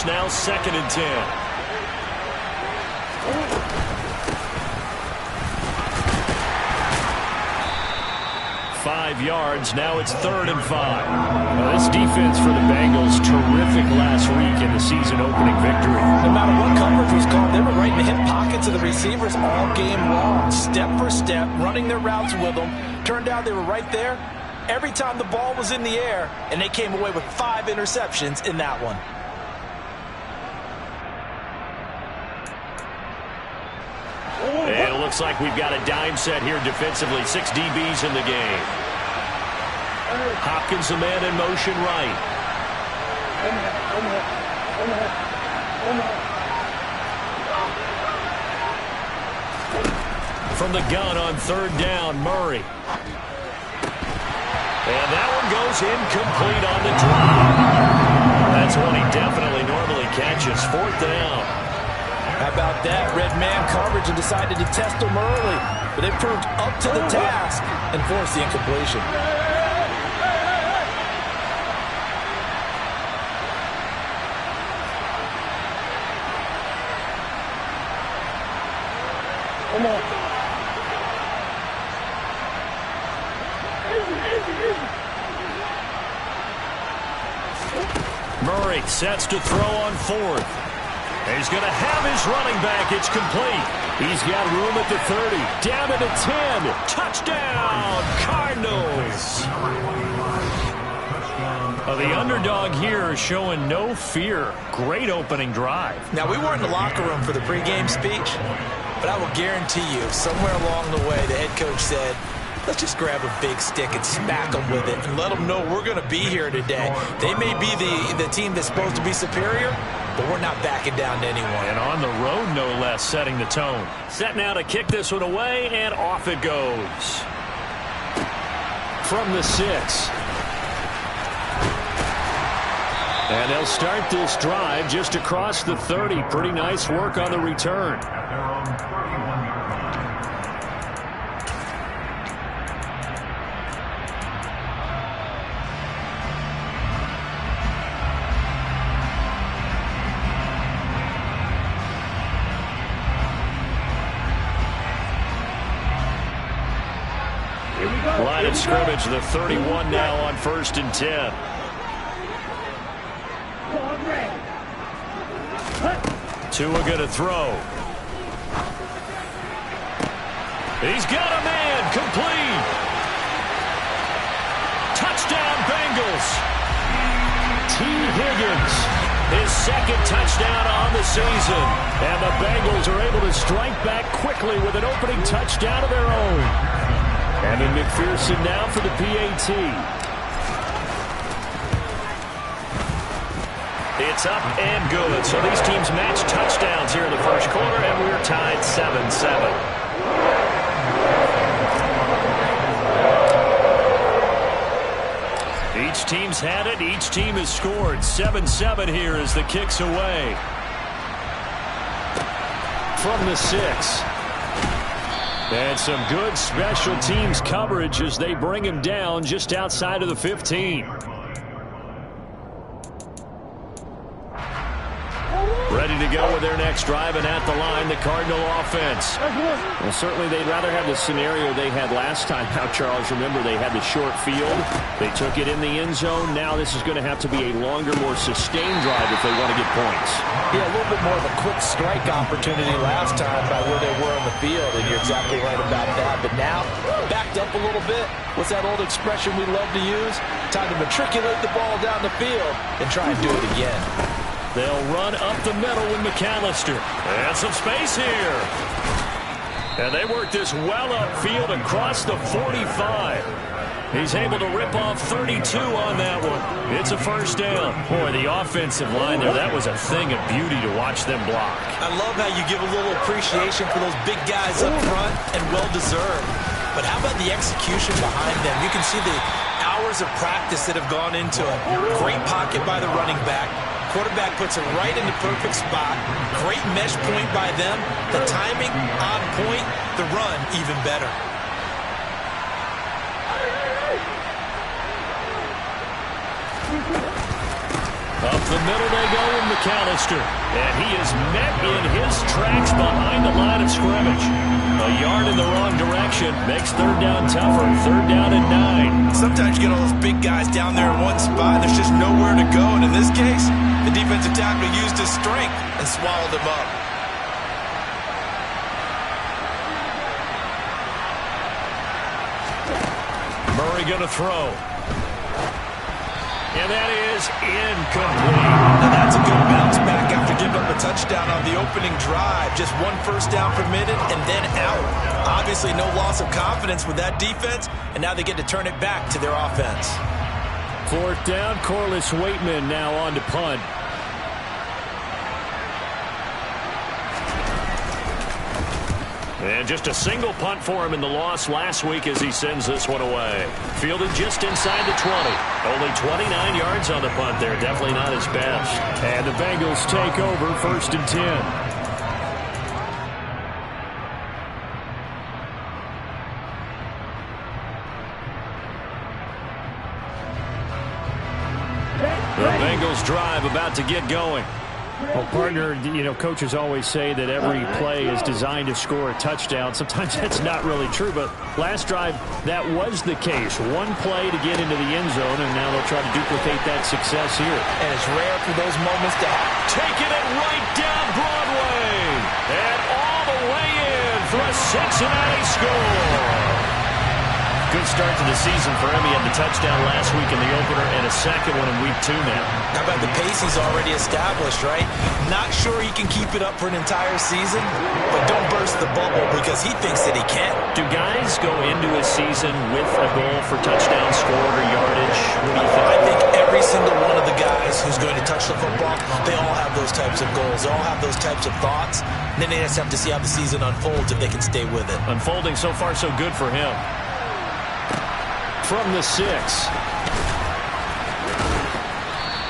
It's now 2nd and 10. 5 yards. Now it's 3rd and 5. Now this defense for the Bengals, terrific last week in the season opening victory. No matter what coverage was called, they were right in the hip pockets of the receivers all game long. Step for step, running their routes with them. Turned out they were right there every time the ball was in the air, and they came away with 5 interceptions in that one. And it looks like we've got a dime set here defensively. 6 DBs in the game. Hopkins, a man in motion right. From the gun on 3rd down, Murray. And that one goes incomplete on the drive. That's one he definitely normally catches. 4th down. How about that? Red man coverage and decided to test them early. But they proved up to the task and forced the incompletion. Come on. Murray sets to throw on 4th. He's going to have his running back. It's complete. He's got room at the 30. Down to the 10. Touchdown, Cardinals. The underdog here is showing no fear. Great opening drive. Now, we weren't in the locker room for the pregame speech, but I will guarantee you, somewhere along the way, the head coach said, let's just grab a big stick and smack them with it and let them know we're going to be here today. They may be the team that's supposed to be superior, but we're not backing down to anyone. And on the road, no less, setting the tone. Set now to kick this one away, and off it goes. From the 6. And they'll start this drive just across the 30. Pretty nice work on the return. Line of scrimmage, the 31 now on 1st and 10. Tua going to throw. He's got a man, complete. Touchdown, Bengals. T. Higgins, his 2nd touchdown on the season. And the Bengals are able to strike back quickly with an opening touchdown of their own. Evan McPherson now for the PAT. It's up and good. So these teams match touchdowns here in the first quarter, and we're tied 7-7. Each team's had it. Each team has scored. 7-7 here as the kick's away. From the 6. And some good special teams coverage as they bring him down just outside of the 15. Ready to go with their next drive, and at the line, the Cardinal offense. Well, certainly they'd rather have the scenario they had last time. Now, Charles, remember they had the short field. They took it in the end zone. Now this is going to have to be a longer, more sustained drive if they want to get points. Yeah, a little bit more of a quick strike opportunity last time by where they were on the field, and you're exactly right about that. But now, backed up a little bit. What's that old expression we love to use? Time to matriculate the ball down the field and try and do it again. They'll run up the middle with McAllister. And some space here. And they work this well upfield across the 45. He's able to rip off 32 on that one. It's a 1st down. Boy, the offensive line there, that was a thing of beauty to watch them block. I love how you give a little appreciation for those big guys up front, and well-deserved. But how about the execution behind them? You can see the hours of practice that have gone into it. Great pocket by the running back. Quarterback puts it right in the perfect spot. Great mesh point by them. The timing on point. The run even better. Up Up the middle they go with McAllister. And he is met in his tracks behind the line of scrimmage. A yard in the wrong direction makes third down tougher. Third down and 9. Sometimes you get all those big guys down there in one spot, and there's just nowhere to go. And in this case, the defensive tackle used his strength and swallowed him up. Murray going to throw. And that is incomplete. Now that's a good bounce back after giving up a touchdown on the opening drive. Just one first down permitted and then out. Obviously no loss of confidence with that defense, and now they get to turn it back to their offense. Fourth down, Corliss Waitman now on to punt. And just a single punt for him in the loss last week as he sends this one away. Fielded just inside the 20. Only 29 yards on the punt there. Definitely not his best. And the Bengals take over, 1st and 10. The Bengals drive about to get going. Well, partner, coaches always say that every play is designed to score a touchdown. Sometimes that's not really true, but last drive, that was the case. One play to get into the end zone, and now they'll try to duplicate that success here. And it's rare for those moments to happen. Taking it right down Broadway. And all the way in for a Cincinnati score. Good start to the season for him. He had the touchdown last week in the opener and a second one in week 2 now. How about the pace he's already established, right? Not sure he can keep it up for an entire season, but don't burst the bubble because he thinks that he can. Do guys go into a season with a goal for touchdown scored or yardage? What do you think? I think every single one of the guys who's going to touch the football, they all have those types of goals. They all have those types of thoughts. And then they just have to see how the season unfolds if they can stay with it. Unfolding so far so good for him. From the 6.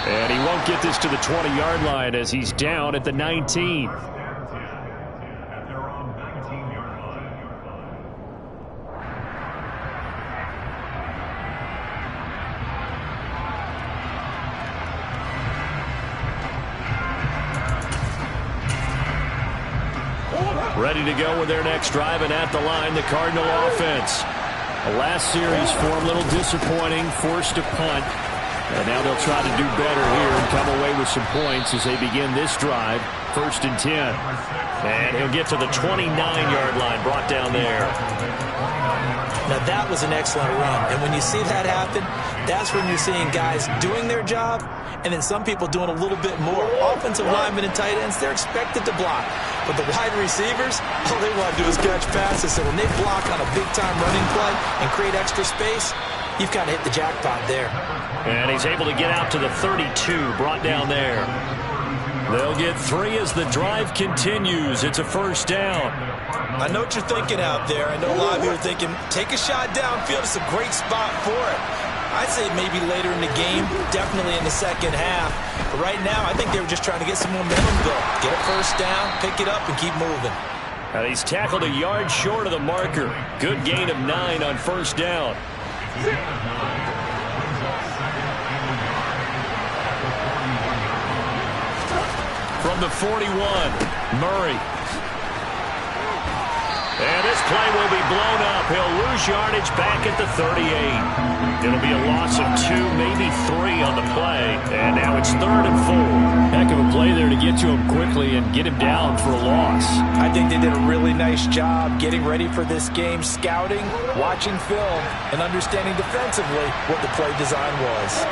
And he won't get this to the 20-yard line as he's down at the 19. Ready to go with their next drive, and at the line, the Cardinal offense. The last series form a little disappointing, forced to punt. And now they'll try to do better here and come away with some points as they begin this drive. 1st and 10. And he'll get to the 29-yard line, brought down there. Now that was an excellent run. And when you see that happen, that's when you're seeing guys doing their job and then some people doing a little bit more. Offensive linemen and tight ends, they're expected to block. But the wide receivers, all they want to do is catch passes. So when they block on a big-time running play and create extra space, you've kind of hit the jackpot there. And he's able to get out to the 32, brought down there. They'll get 3 as the drive continues. It's a 1st down. I know what you're thinking out there. I know a lot of you are thinking, take a shot downfield. It's a great spot for it. I'd say maybe later in the game, definitely in the second half. But right now, I think they were just trying to get some momentum built. Get a 1st down, pick it up, and keep moving. And he's tackled a yard short of the marker. Good gain of 9 on 1st down. From the 41, Murray. And this play will be blown up. He'll lose yardage back at the 38. It'll be a loss of 2, maybe 3 on the play. And now it's 3rd and 4. Heck of a play there to get to him quickly and get him down for a loss. I think they did a really nice job getting ready for this game, scouting, watching film, and understanding defensively what the play design was.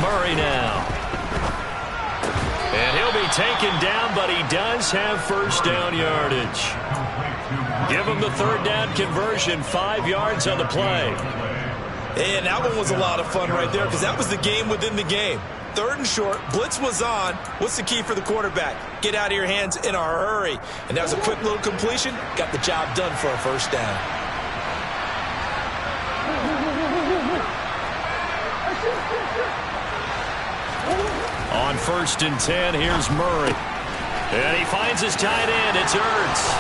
Murray now. And he'll be taken down, but he does have 1st down yardage. Give him the 3rd down conversion, 5 yards on the play. And that one was a lot of fun right there because that was the game within the game. 3rd and short, blitz was on. What's the key for the quarterback? Get out of your hands in a hurry. And that was a quick little completion. Got the job done for a 1st down. On 1st and 10, here's Murray. And he finds his tight end. It's Ertz.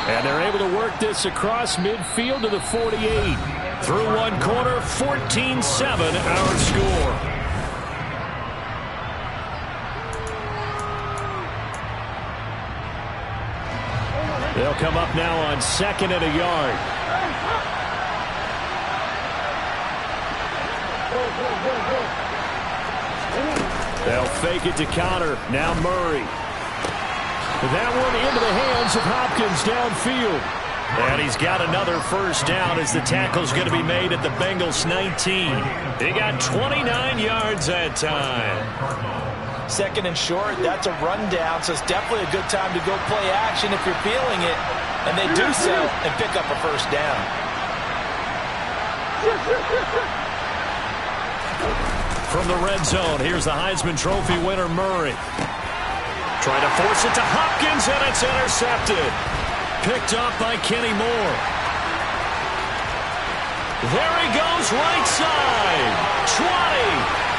And they're able to work this across midfield to the 48. Through one quarter, 14-7 our score. They'll come up now on 2nd and a yard. They'll fake it to counter. Now Murray. That one into the hands of Hopkins downfield. And he's got another first down as the tackle's going to be made at the Bengals 19. They got 29 yards that time. 2nd and short, that's a rundown, so it's definitely a good time to go play action if you're feeling it. And they do so and pick up a first down. From the red zone, here's the Heisman Trophy winner, Murray. Trying to force it to Hopkins, and it's intercepted. Picked up by Kenny Moore. There he goes, right side. 20,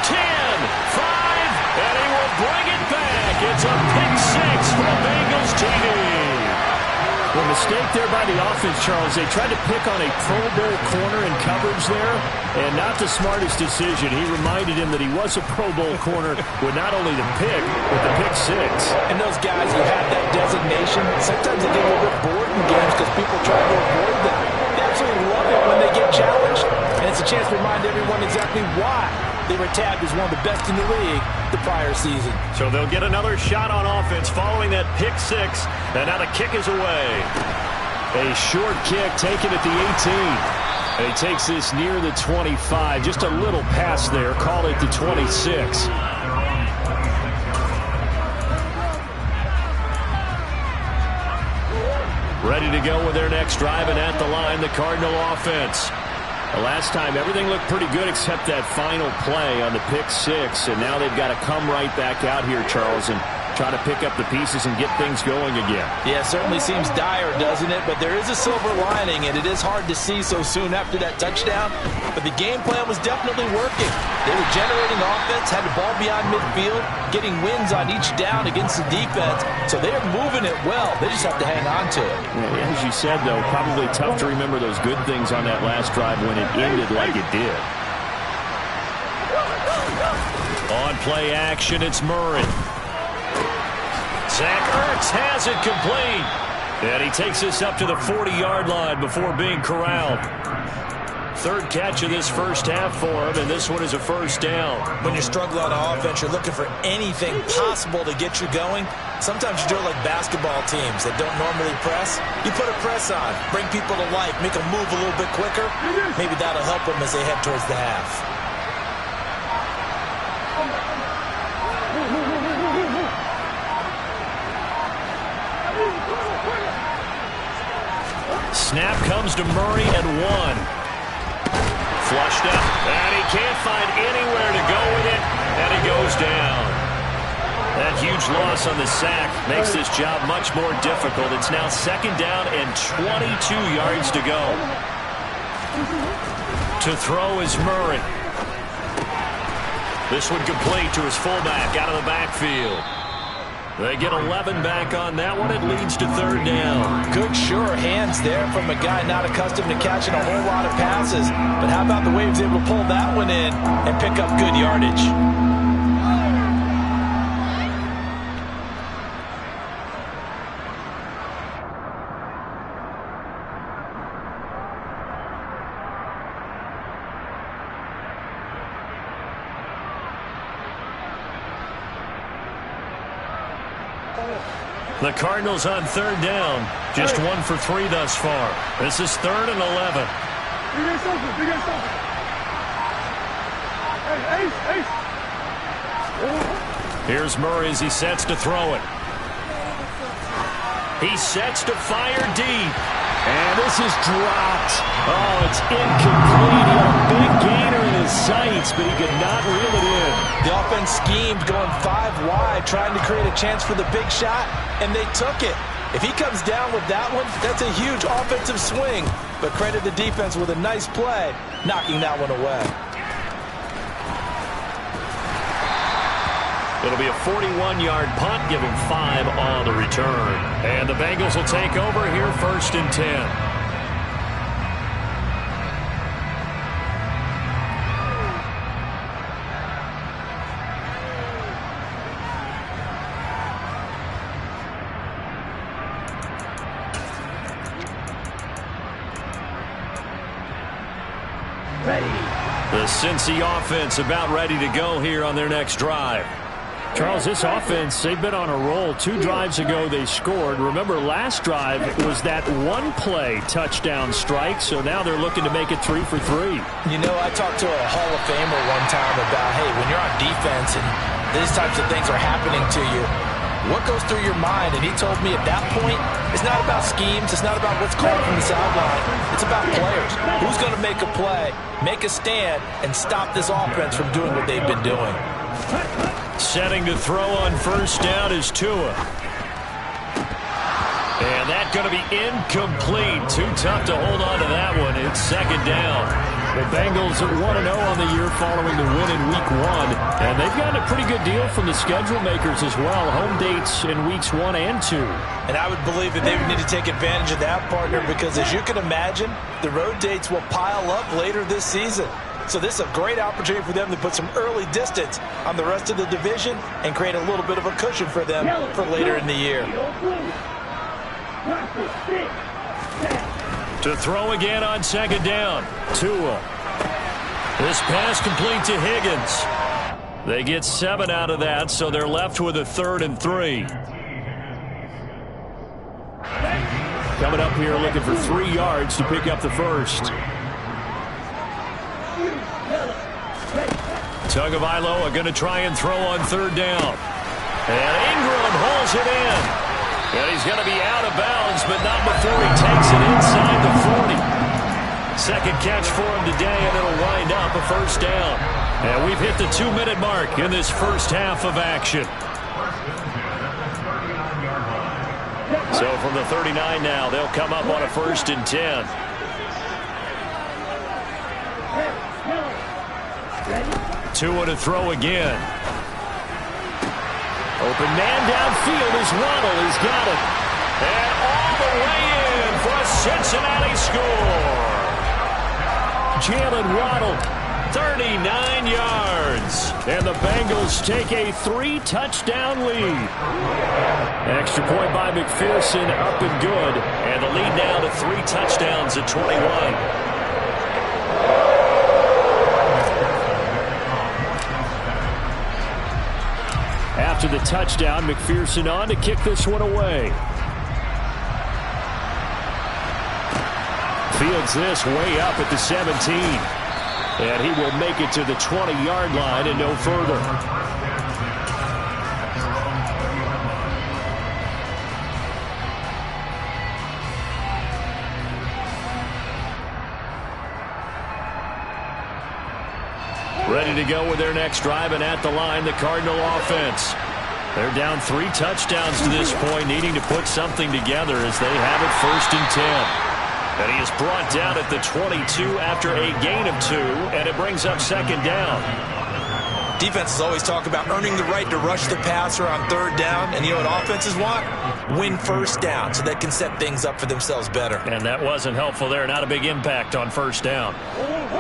10, 5, and he will bring it back. It's a pick six for the Bengals TD. The mistake there by the offense, Charles, they tried to pick on a Pro Bowl corner in coverage there, and not the smartest decision. He reminded him that he was a Pro Bowl corner with not only the pick, but the pick six. And those guys who have that designation, sometimes they get a little bit bored in games because people try to avoid them. They absolutely love it when they get challenged, and it's a chance to remind everyone exactly why they were tagged as one of the best in the league the prior season. So they'll get another shot on offense following that pick six, and now the kick is away. A short kick taken at the 18. He takes this near the 25. Just a little pass there. Call it the 26. Ready to go with their next drive, and at the line, the Cardinal offense. The last time, everything looked pretty good except that final play on the pick six, and now they've got to come right back out here, Charles, and try to pick up the pieces and get things going again. Yeah, it certainly seems dire, doesn't it? But there is a silver lining, and it is hard to see so soon after that touchdown. But the game plan was definitely working. They were generating offense, had the ball beyond midfield, getting wins on each down against the defense. So they are moving it well. They just have to hang on to it. Yeah, as you said, though, probably tough to remember those good things on that last drive when it ended like it did. On play action, it's Murray. Zach Ertz has it complete. And he takes this up to the 40-yard line before being corralled. Third catch of this first half for him, and this one is a first down. When you're struggling on offense, you're looking for anything possible to get you going. Sometimes you do it like basketball teams that don't normally press. You put a press on, bring people to life, make them move a little bit quicker. Maybe that'll help them as they head towards the half. Snap comes to Murray at 1. Flushed up, and he can't find anywhere to go with it, and he goes down. That huge loss on the sack makes this job much more difficult. It's now 2nd down and 22 yards to go. To throw is Murray. This one complete to his fullback out of the backfield. They get 11 back on that one. It leads to 3rd down. Good, sure hands there from a guy not accustomed to catching a whole lot of passes. But how about the way he was able to pull that one in and pick up good yardage? The Cardinals on 3rd down. Just 1 for 3 thus far. This is 3rd and 11. Here's Murray as he sets to throw it. He sets to fire deep. And this is dropped. Oh, it's incomplete. He had a big gainer in his sights, but he could not reel it in. The offense schemed going 5 wide, trying to create a chance for the big shot, and they took it. If he comes down with that one, that's a huge offensive swing. But credit the defense with a nice play, knocking that one away. It'll be a 41-yard punt, giving 5 on the return. And the Bengals will take over here, 1st and 10. The Cincy offense about ready to go here on their next drive. Charles, this offense, they've been on a roll. 2 drives ago they scored. Remember, last drive was that one-play touchdown strike, so now they're looking to make it 3 for 3. You know, I talked to a Hall of Famer one time about, hey, when you're on defense and these types of things are happening to you, what goes through your mind? And he told me at that point, it's not about schemes. It's not about what's called from the sideline. It's about players. Who's going to make a play, make a stand, and stop this offense from doing what they've been doing? Setting to throw on 1st down is Tua. And that's going to be incomplete. Too tough to hold on to that one. It's 2nd down. The Bengals are 1-0 on the year following the win in Week 1. And they've gotten a pretty good deal from the schedule makers as well. Home dates in Weeks 1 and 2. And I would believe that they would need to take advantage of that, partner, because as you can imagine, the road dates will pile up later this season. So this is a great opportunity for them to put some early distance on the rest of the division and create a little bit of a cushion for them for later in the year. To throw again on 2nd down. Tua. This pass complete to Higgins. They get 7 out of that, so they're left with a 3rd and 3. Coming up here looking for 3 yards to pick up the first. Tagovailoa are going to try and throw on 3rd down. And Ingram holds it in. And he's going to be out of bounds, but not before he takes it inside the 40. 2nd catch for him today, and it'll wind up a 1st down. And we've hit the 2-minute mark in this first half of action. So from the 39 now, they'll come up on a 1st and 10. Tua to throw again. Open man downfield is Waddle. He's got it. And all the way in for a Cincinnati score. Jalen Waddle, 39 yards. And the Bengals take a 3-touchdown lead. Extra point by McPherson, up and good. And the lead now to 3 touchdowns at 21. After the touchdown, McPherson on to kick this one away. Fields this way up at the 17. And he will make it to the 20-yard line and no further. Ready to go with their next drive, and at the line, the Cardinal offense. They're down 3 touchdowns to this point, needing to put something together as they have it 1st and 10. And he is brought down at the 22 after a gain of 2, and it brings up 2nd down. Defenses always talk about earning the right to rush the passer on 3rd down, and you know what offenses want? Win 1st down so they can set things up for themselves better. And that wasn't helpful there. Not a big impact on 1st down.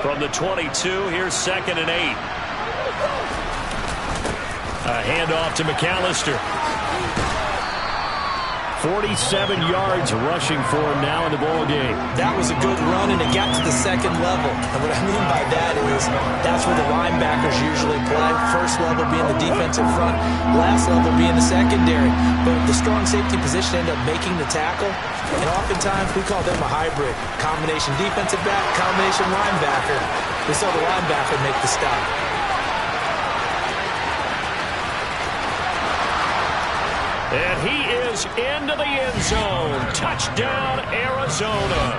From the 22, here's 2nd and 8. A handoff to McAllister. 47 yards rushing for him now in the ball game. That was a good run, and it got to the 2nd level. And what I mean by that is that's where the linebackers usually play. 1st level being the defensive front, last level being the secondary. But the strong safety position ended up making the tackle. And oftentimes we call them a hybrid. Combination defensive back, combination linebacker. We saw the linebacker make the stop. And he is into the end zone. Touchdown, Arizona.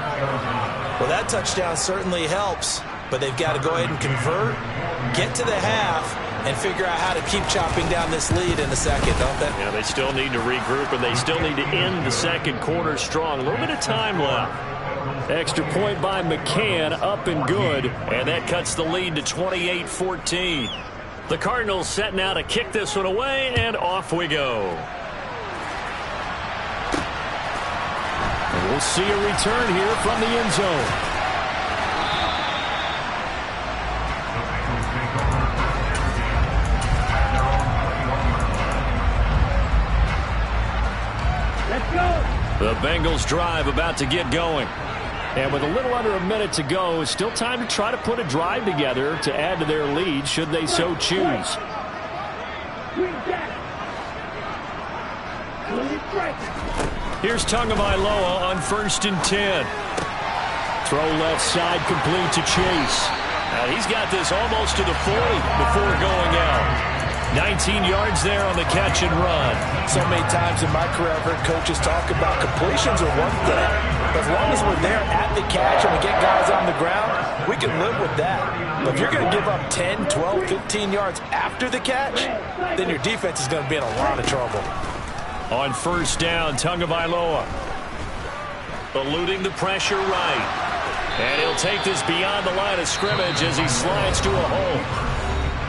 Well, that touchdown certainly helps, but they've got to go ahead and convert, get to the half, and figure out how to keep chopping down this lead in the 2nd, don't they? Yeah, they still need to regroup, and they still need to end the 2nd quarter strong. A little bit of time left. Extra point by McCann, up and good. And that cuts the lead to 28-14. The Cardinals setting out to kick this one away, and off we go. And we'll see a return here from the end zone. Let's go. The Bengals drive about to get going. And with a little under a minute to go, it's still time to try to put a drive together to add to their lead should they so choose. Here's Tagovailoa on 1st and 10. Throw left side complete to Chase. Now he's got this almost to the 40 before going out. 19 yards there on the catch and run. So many times in my career I've heard coaches talk about completions are one thing. As long as we're there at the catch and we get guys on the ground, we can live with that. But if you're going to give up 10, 12, 15 yards after the catch, then your defense is going to be in a lot of trouble. On 1st down, Tagovailoa eluding the pressure right. And he'll take this beyond the line of scrimmage as he slides to a hole.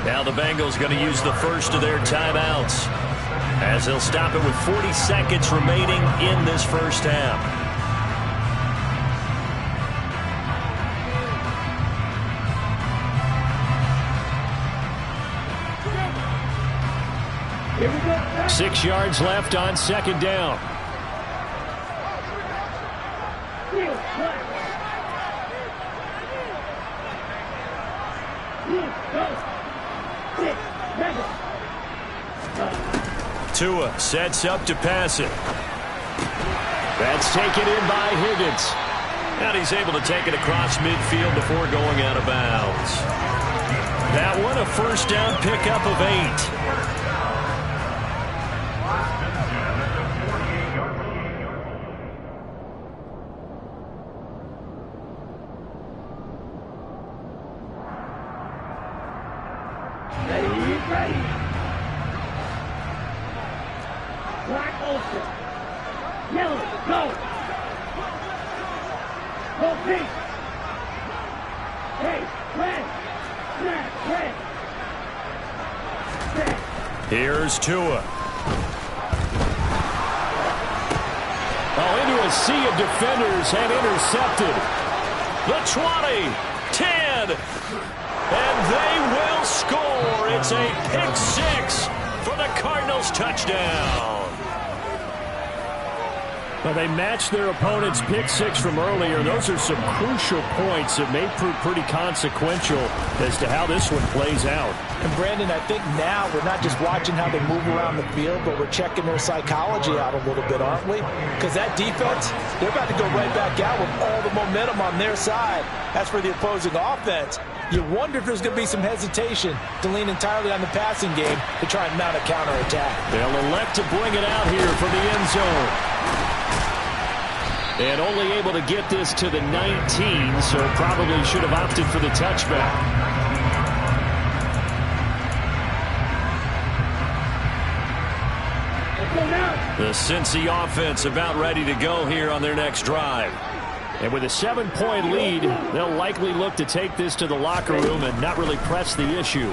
Now the Bengals going to use the first of their timeouts as they'll stop it with 40 seconds remaining in this first half. Here we go. 6 yards left on 2nd down. Tua sets up to pass it. That's taken in by Higgins. And he's able to take it across midfield before going out of bounds. That one a 1st down pickup of 8. Here's Tua. Into a sea of defenders and intercepted. The 20, 10, and they will score. It's a pick 6 for the Cardinals touchdown. Well, they matched their opponent's pick 6 from earlier. Those are some crucial points that may prove pretty consequential as to how this one plays out. And Brandon, I think now we're not just watching how they move around the field, but we're checking their psychology out a little bit, aren't we? Because that defense, they're about to go right back out with all the momentum on their side. As for the opposing offense, you wonder if there's going to be some hesitation to lean entirely on the passing game to try and mount a counterattack. They'll elect to bring it out here from the end zone. And only able to get this to the 19, so probably should have opted for the touchback. The Cincy offense about ready to go here on their next drive. And with a 7-point lead, they'll likely look to take this to the locker room and not really press the issue.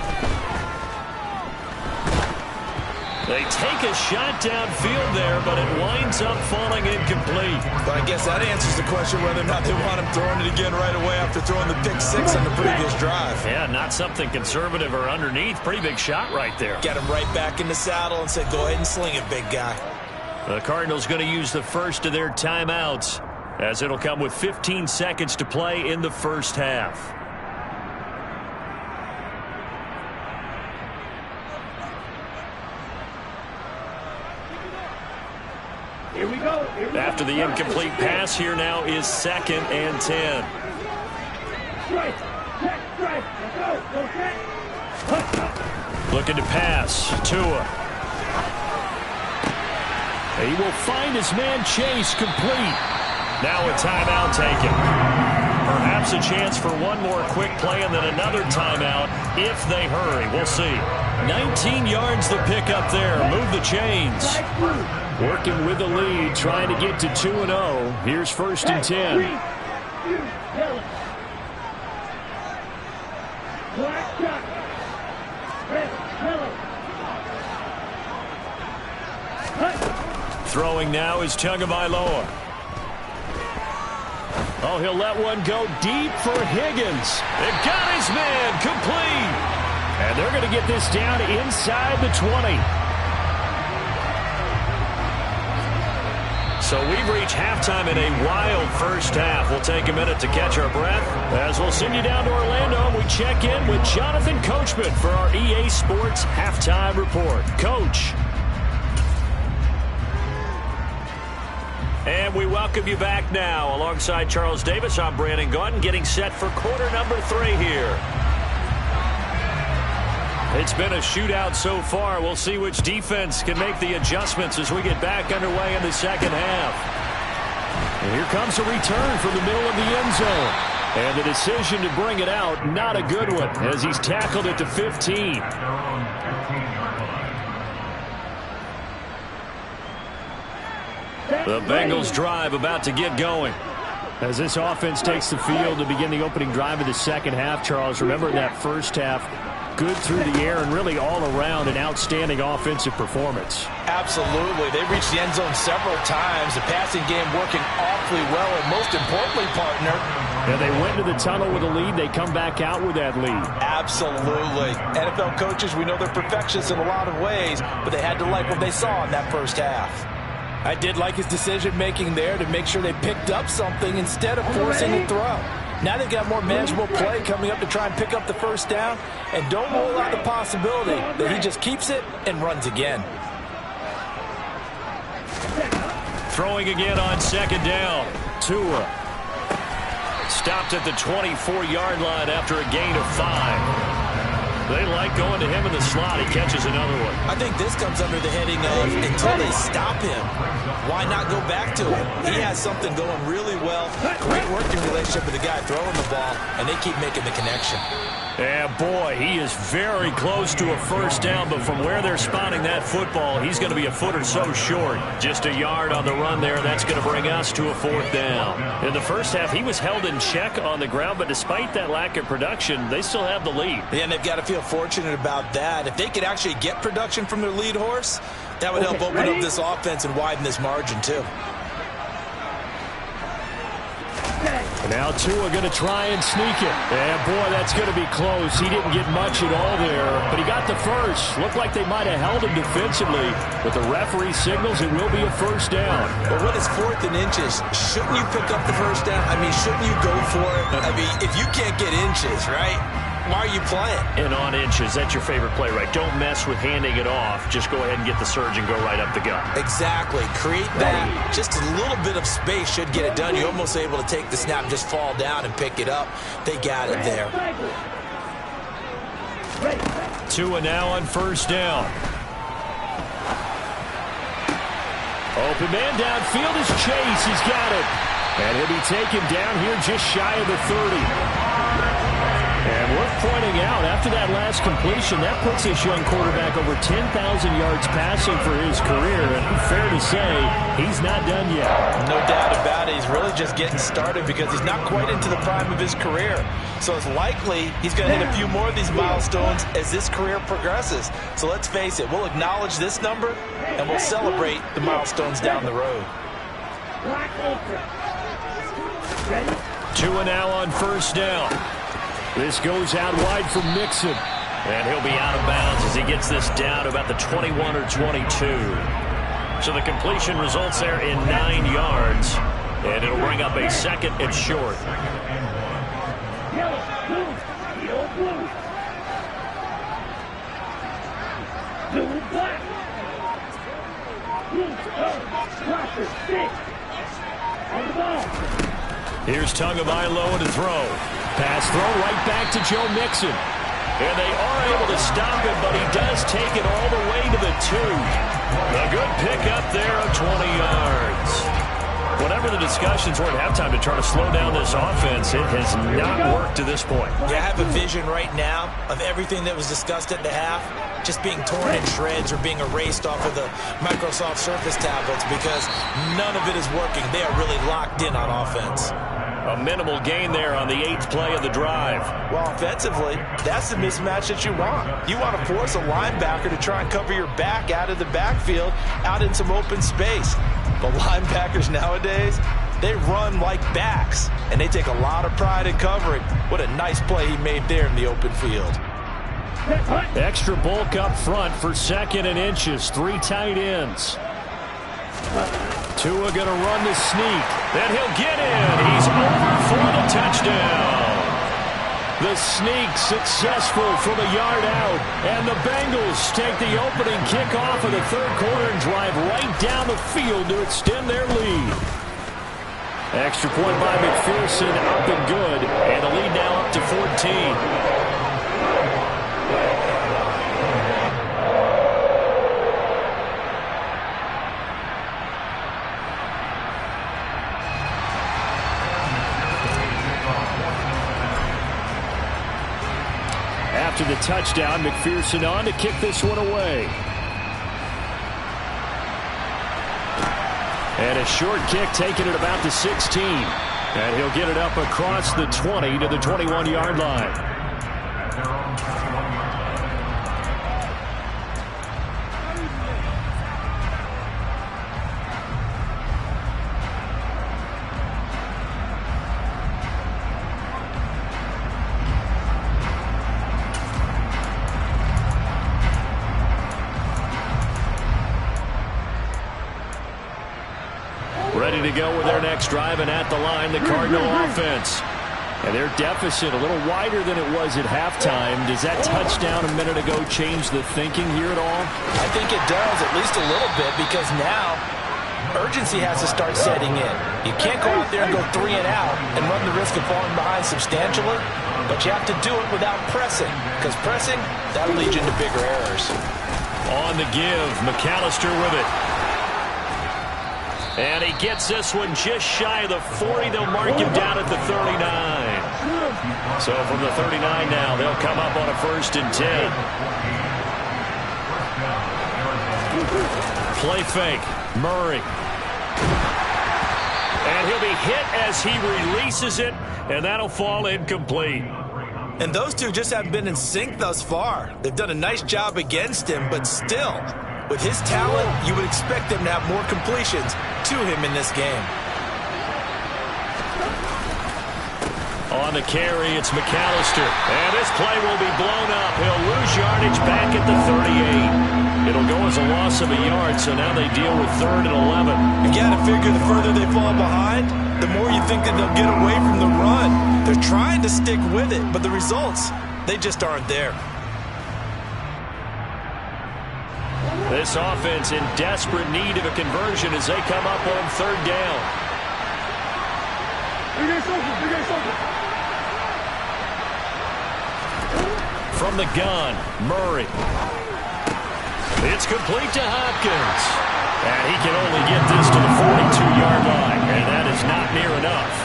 They take a shot downfield there, but it winds up falling incomplete. But I guess that answers the question whether or not they want him throwing it again right away after throwing the pick 6 on the previous drive. Yeah, not something conservative or underneath. Pretty big shot right there. Get him right back in the saddle and said, go ahead and sling it, big guy. The Cardinals going to use the first of their timeouts, as it'll come with 15 seconds to play in the first half. Here we go. After the incomplete pass, here now is 2nd and 10. Strike. Check. Strike. Let's go. Looking to pass. Tua. He will find his man Chase complete. Now a timeout taken. Perhaps a chance for one more quick play and then another timeout if they hurry. We'll see. 19 yards the pickup there. Move the chains. Working with the lead, trying to get to 2-0. Here's 1st and 10. Black shot. Throwing now is Tagovailoa. Oh, he'll let one go deep for Higgins. It got his man complete. And they're going to get this down inside the 20. So we've reached halftime in a wild first half. We'll take a minute to catch our breath as we'll send you down to Orlando and we check in with Jonathan Coachman for our EA Sports Halftime Report. Coach. And we welcome you back now. Alongside Charles Davis, I'm Brandon Gaudin, getting set for quarter number 3 here. It's been a shootout so far. We'll see which defense can make the adjustments as we get back underway in the second half. And here comes a return from the middle of the end zone. And the decision to bring it out, not a good one, as he's tackled at the 15. The Bengals drive about to get going. As this offense takes the field to begin the opening drive of the second half, Charles, remember that first half, good through the air and really all around an outstanding offensive performance. Absolutely. They reached the end zone several times. The passing game working awfully well, and most importantly, partner. And they went into the tunnel with a lead. They come back out with that lead. Absolutely. NFL coaches, we know they're perfectionists in a lot of ways, but they had to like what they saw in that first half. I did like his decision-making there to make sure they picked up something instead of forcing a throw. Now they've got more manageable play coming up to try and pick up the first down, and don't rule out the possibility that he just keeps it and runs again. Throwing again on second down. Tua stopped at the 24-yard line after a gain of 5. They like going to him in the slot. He catches another one. I think this comes under the heading of until they stop him, why not go back to him? He has something going really well. Great working relationship with the guy throwing the ball, and they keep making the connection. Yeah, boy, he is very close to a first down, but from where they're spotting that football, he's going to be a foot or so short. Just a yard on the run there. That's going to bring us to a 4th down. In the first half, he was held in check on the ground, but despite that lack of production, they still have the lead. Yeah, and they've got to feel fortunate about that. If they could actually get production from their lead horse, that would help open up this offense and widen this margin, too. Now Tua going to try and sneak it. And, boy, that's going to be close. He didn't get much at all there, but he got the first. Looked like they might have held him defensively, but the referee signals it will be a first down. But when it's 4th and inches, shouldn't you pick up the first down? I mean, shouldn't you go for it? I mean, if you can't get inches, right? Why are you playing? And on inches, that's your favorite play, right? Don't mess with handing it off. Just go ahead and get the surge and go right up the gut. Exactly. Create that. Just a little bit of space should get it done. You're almost able to take the snap, just fall down and pick it up. They got it there. Tua now on first down. Open man downfield is Chase. He's got it. And he'll be taken down here just shy of the 30. And worth pointing out, after that last completion, that puts this young quarterback over 10,000 yards passing for his career. And fair to say, he's not done yet. No doubt about it. He's really just getting started because he's not quite into the prime of his career. So it's likely he's going to hit a few more of these milestones as this career progresses. So let's face it, we'll acknowledge this number and we'll celebrate the milestones down the road. Tua now on first down. This goes out wide for Mixon. And he'll be out of bounds as he gets this down to about the 21 or 22. So the completion results there in 9 yards. And it'll bring up a 2nd and short. Here's Tagovailoa to throw. Pass throw right back to Joe Mixon. And they are able to stop him, but he does take it all the way to the 2. A good pickup there of 20 yards. Whatever the discussions were at halftime to try to slow down this offense, it has not worked to this point. Yeah, I have a vision right now of everything that was discussed at the half just being torn in shreds or being erased off of the Microsoft Surface tablets because none of it is working. They are really locked in on offense. A minimal gain there on the 8th play of the drive. Well, offensively, that's the mismatch that you want. You want to force a linebacker to try and cover your back out of the backfield, out in some open space. But linebackers nowadays, they run like backs, and they take a lot of pride in covering. What a nice play he made there in the open field. Extra bulk up front for 2nd and inches. 3 tight ends. Tua going to run the sneak. Then he'll get in. He's over for the touchdown. The sneak successful from a yard out. And the Bengals take the opening kickoff of the 3rd quarter and drive right down the field to extend their lead. Extra point by McPherson, up and good. And the lead now up to 14. After the touchdown, McPherson on to kick this one away. And a short kick taken at about the 16. And he'll get it up across the 20 to the 21-yard line. Ready to go with their next drive, and at the line, the Cardinal offense. And their deficit a little wider than it was at halftime. Does that touchdown a minute ago change the thinking here at all? I think it does, at least a little bit, because now urgency has to start setting in. You can't go out there and go 3 and out and run the risk of falling behind substantially, but you have to do it without pressing, because pressing, that'll lead you into bigger errors. On the give, McAllister with it. And he gets this one just shy of the 40. They'll mark him down at the 39. So from the 39 now, they'll come up on a 1st and 10. Play fake. Murray. And he'll be hit as he releases it, and that'll fall incomplete. And those two just haven't been in sync thus far. They've done a nice job against him, but still, with his talent, you would expect them to have more completions to him in this game. On the carry, it's McAllister. And this play will be blown up. He'll lose yardage back at the 38. It'll go as a loss of a yard, so now they deal with 3rd and 11. You got to figure the further they fall behind, the more you think that they'll get away from the run. They're trying to stick with it, but the results, they just aren't there. This offense in desperate need of a conversion as they come up on 3rd down. From the gun, Murray. It's complete to Hopkins. And he can only get this to the 42-yard line, and that is not near enough.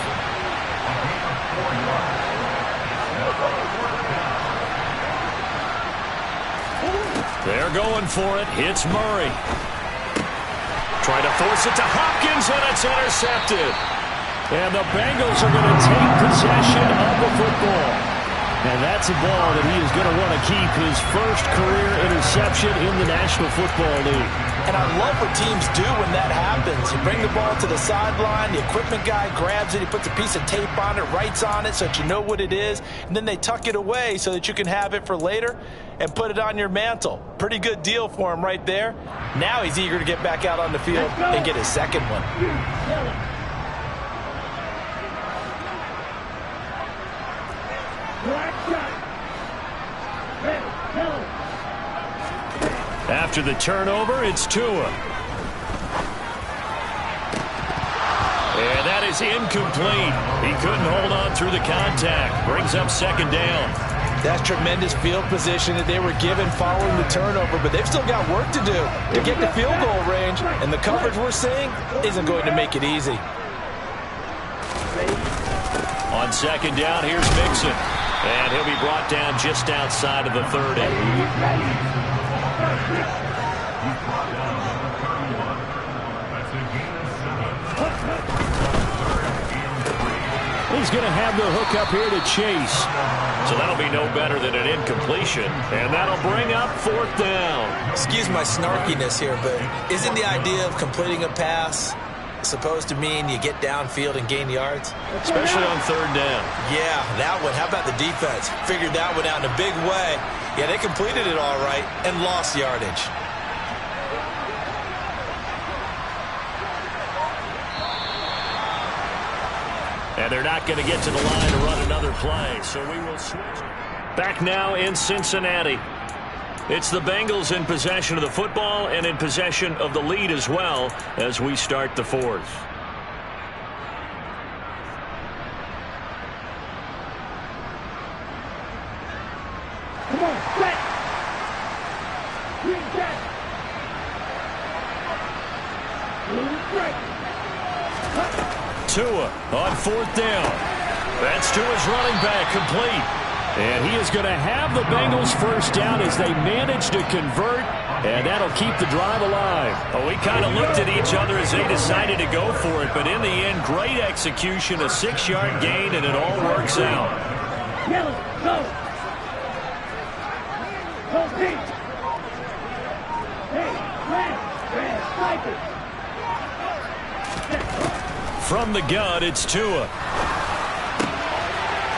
They're going for it. Hits Murray. Trying to force it to Hopkins, and it's intercepted. And the Bengals are going to take possession of the football. And that's a ball that he is going to want to keep, his first career interception in the National Football League. And I love what teams do when that happens. You bring the ball to the sideline, the equipment guy grabs it, he puts a piece of tape on it, writes on it so that you know what it is, and then they tuck it away so that you can have it for later and put it on your mantle. Pretty good deal for him right there. Now he's eager to get back out on the field and get his 2nd one. After the turnover, it's Tua. And that is incomplete. He couldn't hold on through the contact. Brings up 2nd down. That's tremendous field position that they were given following the turnover, but they've still got work to do to get to field goal range, and the coverage we're seeing isn't going to make it easy. On second down, here's Mixon. And he'll be brought down just outside of the 30. He's going to have the hook up here to Chase. So that'll be no better than an incompletion. And that'll bring up fourth down. Excuse my snarkiness here, but isn't the idea of completing a pass supposed to mean you get downfield and gain yards? Especially on third down. Yeah, that one. How about the defense? Figured that one out in a big way. Yeah, they completed it all right and lost yardage. And they're not going to get to the line to run another play, so we will switch. Back now in Cincinnati. It's the Bengals in possession of the football and in possession of the lead as well as we start the fourth. Come on, set. Green set. Blue strike. Tua on fourth down. That's Tua's running back complete. And he is going to have the Bengals first down as they manage to convert, and that'll keep the drive alive. Well, we kind of looked at each other as they decided to go for it, but in the end, great execution, a 6-yard gain, and it all works out. Yellow, go. Go, pink. Hey, red, sniper. From the gun, it's Tua.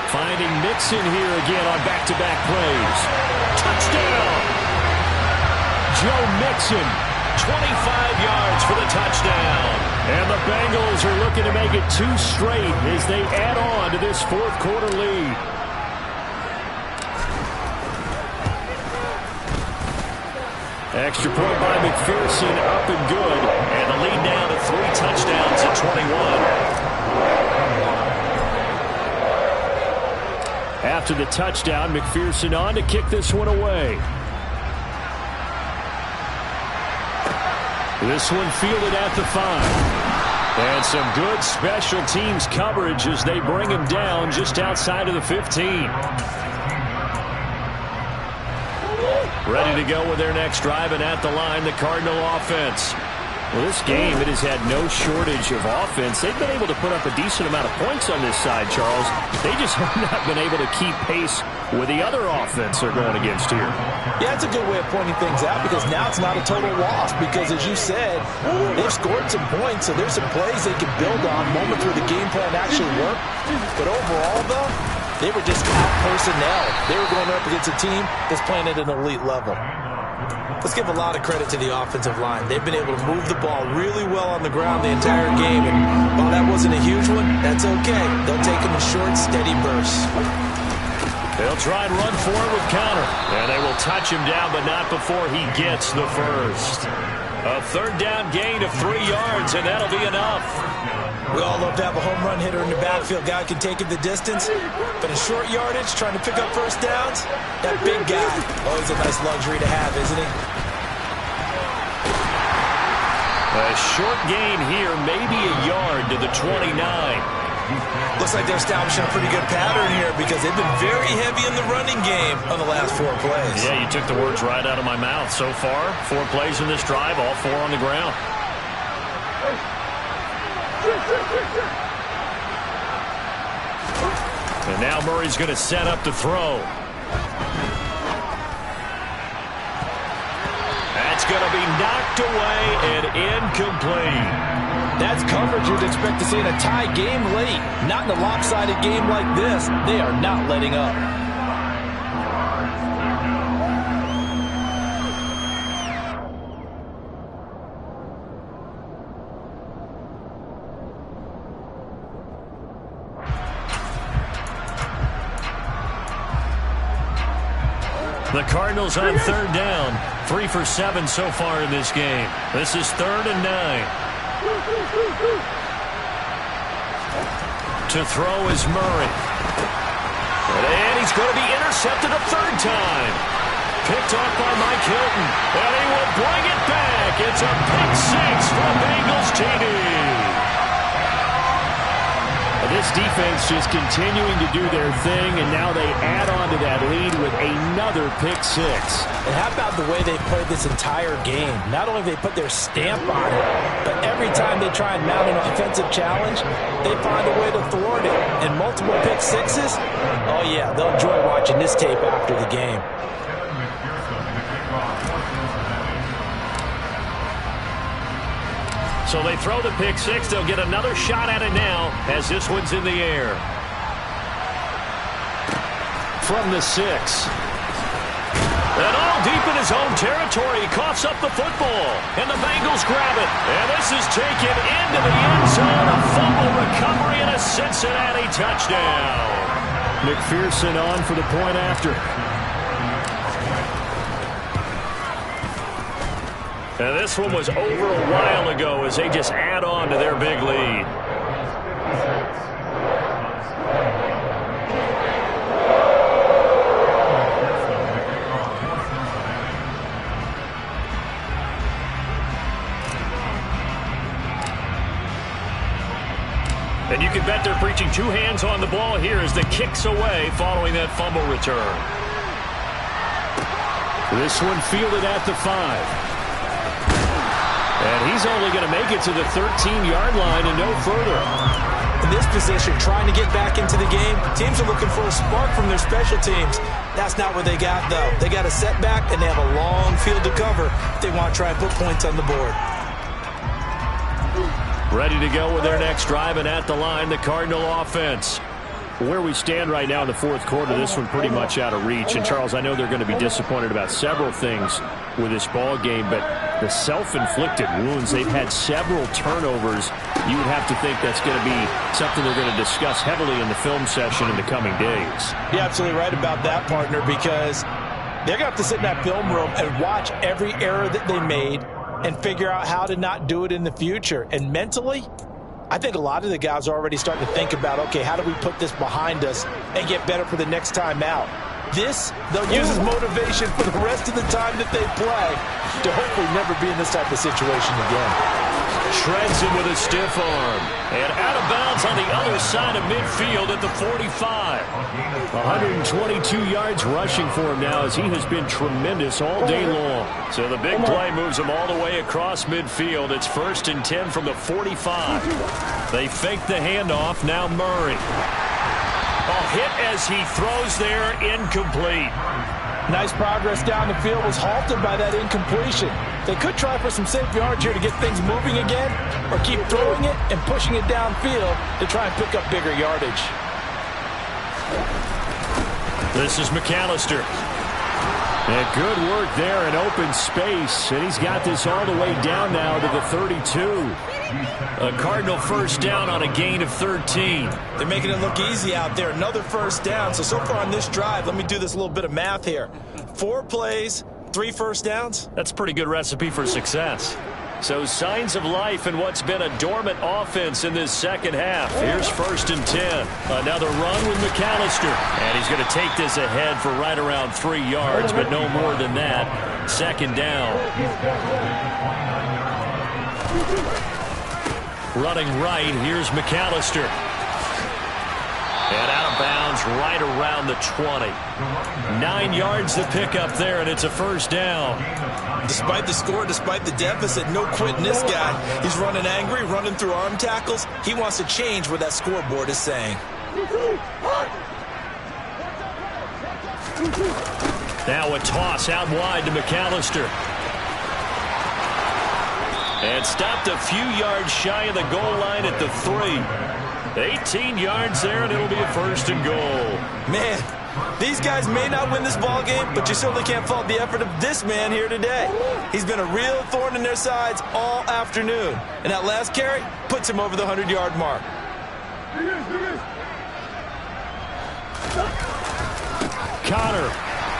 Finding Mixon here again on back-to-back plays. Touchdown! Joe Mixon. 25 yards for the touchdown. And the Bengals are looking to make it 2 straight as they add on to this fourth-quarter lead. Extra point by McPherson, up and good. And the lead down to 3 touchdowns at 21. After the touchdown, McPherson on to kick this one away. This one fielded at the 5. And some good special teams coverage as they bring him down just outside of the 15. Ready to go with their next drive, and at the line, the Cardinal offense. Well, this game, it has had no shortage of offense. They've been able to put up a decent amount of points on this side, Charles. They just have not been able to keep pace with the other offense they're going against here. Yeah, it's a good way of pointing things out because now it's not a total loss because, as you said, they've scored some points, so there's some plays they can build on, moments where the game plan actually worked. But overall, though, they were just out-personnel. They were going up against a team that's playing at an elite level. Let's give a lot of credit to the offensive line. They've been able to move the ball really well on the ground the entire game. And while that wasn't a huge one, that's okay. They'll take them in short, steady bursts. They'll try and run for it with counter. And they will touch him down, but not before he gets the first. A third down gain of 3 yards, and that'll be enough. We all love to have a home run hitter in the backfield. Guy can take it the distance. But in short yardage, trying to pick up first downs, that big guy, always a nice luxury to have, isn't he? A short gain here, maybe a yard to the 29. Looks like they're establishing a pretty good pattern here because they've been very heavy in the running game on the last 4 plays. Yeah, you took the words right out of my mouth. So far, 4 plays in this drive, all 4 on the ground. And now Murray's going to set up to throw. That's going to be knocked away and incomplete. That's coverage you'd expect to see in a tie game late. Not in a lopsided game like this. They are not letting up. The Cardinals on third down. 3 for 7 so far in this game. This is 3rd and 9. To throw is Murray. And he's going to be intercepted a 3rd time. Picked off by Mike Hilton. And he will bring it back. It's a pick 6 for Bengals TD. This This defense just continuing to do their thing, and now they add on to that lead with another pick six. And how about the way they played this entire game? Not only they put their stamp on it, but every time they try and mount an offensive challenge, they find a way to thwart it. And multiple pick sixes? Oh, yeah, they'll enjoy watching this tape after the game. So they throw the pick six. They'll get another shot at it now as this one's in the air. From the 6. And all deep in his own territory. He coughs up the football. And the Bengals grab it. And this is taken into the end zone. A fumble recovery and a Cincinnati touchdown. McPherson on for the point after. And this one was over a while ago as they just add on to their big lead. And you can bet they're preaching two hands on the ball here as the kick's away following that fumble return. This one fielded at the 5. And he's only going to make it to the 13-yard line and no further. In this position, trying to get back into the game, teams are looking for a spark from their special teams. That's not what they got, though. They got a setback, and they have a long field to cover if they want to try and put points on the board. Ready to go with their next drive, and at the line, the Cardinal offense. Where we stand right now in the fourth quarter, this one pretty much out of reach. And, Charles, I know they're going to be disappointed about several things with this ball game, but the self-inflicted wounds, they've had several turnovers. You would have to think that's going to be something they're going to discuss heavily in the film session in the coming days. You're absolutely right about that, partner, because they're going to have to sit in that film room and watch every error that they made and figure out how to not do it in the future. And mentally, I think a lot of the guys are already starting to think about, okay, how do we put this behind us and get better for the next time out? This, they'll use as motivation for the rest of the time that they play to hopefully never be in this type of situation again. Shreds him with a stiff arm. And out of bounds on the other side of midfield at the 45. 122 yards rushing for him now as he has been tremendous all day long. So the big play moves him all the way across midfield. It's 1st and 10 from the 45. They fake the handoff. Now Murray. A hit as he throws there, incomplete. Nice progress down the field, was halted by that incompletion. They could try for some safe yards here to get things moving again, or keep throwing it and pushing it downfield to try and pick up bigger yardage. This is McAllister. And good work there in open space, and he's got this all the way down now to the 32. A Cardinal first down on a gain of 13. They're making it look easy out there. Another first down. So far on this drive, let me do this little bit of math here. 4 plays, 3 first downs. That's a pretty good recipe for success. So signs of life in what's been a dormant offense in this second half. Here's 1st and 10. Another run with McAllister. And he's going to take this ahead for right around 3 yards, but no more than that. 2nd down. Running right, here's McAllister. And out of bounds right around the 20. 9 yards to pick up there, and it's a first down. Despite the score, despite the deficit, no quitting this guy. He's running angry, running through arm tackles. He wants to change what that scoreboard is saying. Now a toss out wide to McAllister. And stopped a few yards shy of the goal line at the 3. 18 yards there, and it'll be a 1st and goal. Man, these guys may not win this ball game, but you certainly can't fault the effort of this man here today. He's been a real thorn in their sides all afternoon. And that last carry puts him over the 100-yard mark. Connor.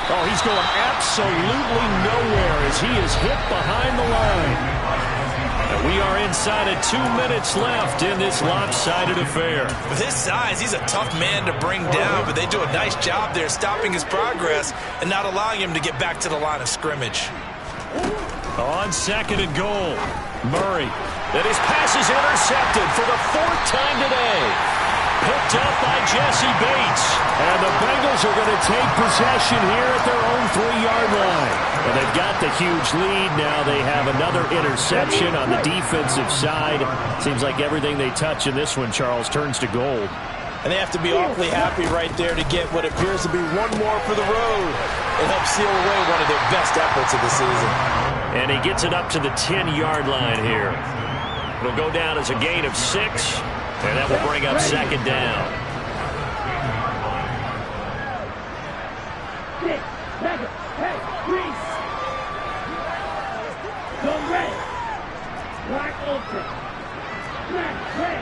Oh, he's going absolutely nowhere as he is hit behind the line. And we are inside of 2 minutes left in this lopsided affair. With his size, he's a tough man to bring down, but they do a nice job there stopping his progress and not allowing him to get back to the line of scrimmage. On 2nd and goal, Murray. And his pass is intercepted for the 4th time today. Picked picked up by Jesse Bates. And the Bengals are going to take possession here at their own 3-yard line. And they've got the huge lead. Now they have another interception on the defensive side. Seems like everything they touch in this one, Charles, turns to gold. And they have to be awfully happy right there to get what appears to be one more for the road. It helps seal away one of their best efforts of the season. And he gets it up to the 10-yard line here. It'll go down as a gain of 6, and that will bring up second down. Hey, Reese. Go red. Black open. Black red.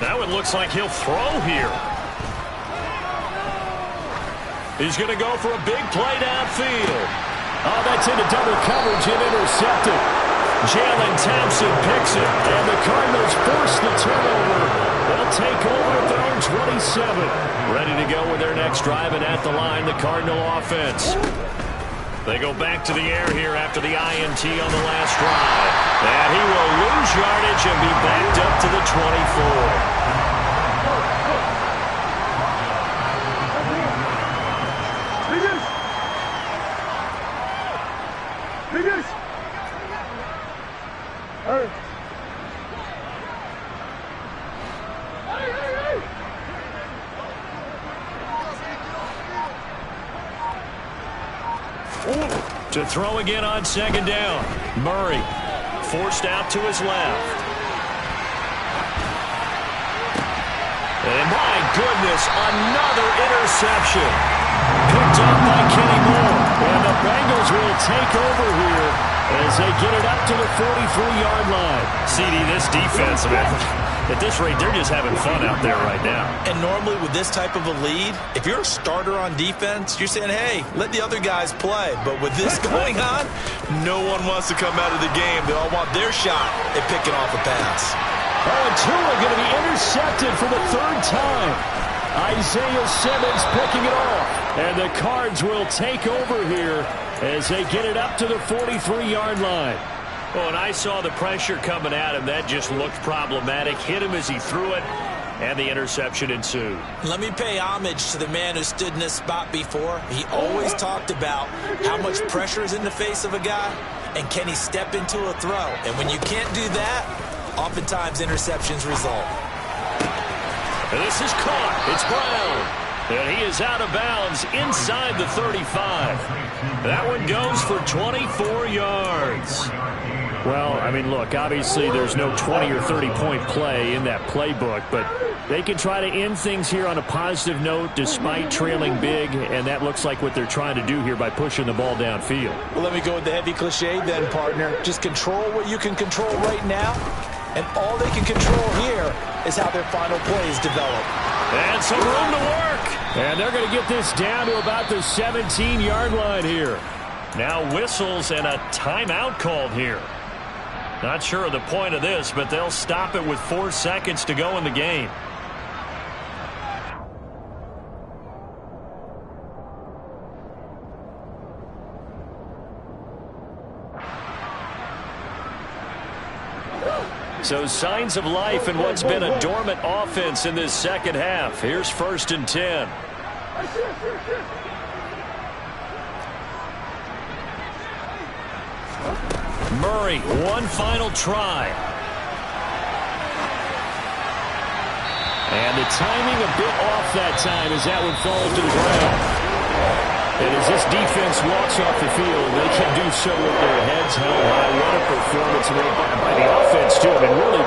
That one looks like he'll throw here. He's going to go for a big play downfield. Oh, that's into double coverage and intercepted. Jalen Thompson picks it, and the Cardinals force the turnover. They'll take over at their own 27. Ready to go with their next drive, and at the line, the Cardinal offense. They go back to the air here after the INT on the last drive. And he will lose yardage and be backed up to the 24. To throw again on second down. Murray forced out to his left. And my goodness, another interception. Picked up by Kenny Moore. And the Bengals will take over here as they get it up to the 43-yard line. CD, this defense, man, at this rate, they're just having fun out there right now. And normally with this type of a lead, if you're a starter on defense, you're saying, hey, let the other guys play. But with this going on, no one wants to come out of the game. They all want their shot at picking off a pass. Oh, and Tua going to be intercepted for the 3rd time. Isaiah Simmons picking it off. And the Cards will take over here as they get it up to the 43-yard line. Well, and I saw the pressure coming at him. That just looked problematic. Hit him as he threw it, and the interception ensued. Let me pay homage to the man who stood in this spot before. He always talked about how much pressure is in the face of a guy, and can he step into a throw. And when you can't do that, oftentimes interceptions result. And this is caught. It's Brown. And he is out of bounds inside the 35. That one goes for 24 yards. Well, I mean, look, obviously there's no 20 or 30-point play in that playbook, but they can try to end things here on a positive note despite trailing big, and that looks like what they're trying to do here by pushing the ball downfield. Well, let me go with the heavy cliche then, partner. Just control what you can control right now, and all they can control here is how their final plays develop. And some room to work. And they're going to get this down to about the 17-yard line here. Now whistles and a timeout called here. Not sure of the point of this, but they'll stop it with 4 seconds to go in the game. So signs of life in what's been a dormant offense in this second half. Here's 1st and 10. Murray, one final try. And the timing a bit off that time as that one falls to the ground. And as this defense walks off the field, they can do so with their heads held high. What a performance made by the offense, too. I mean, really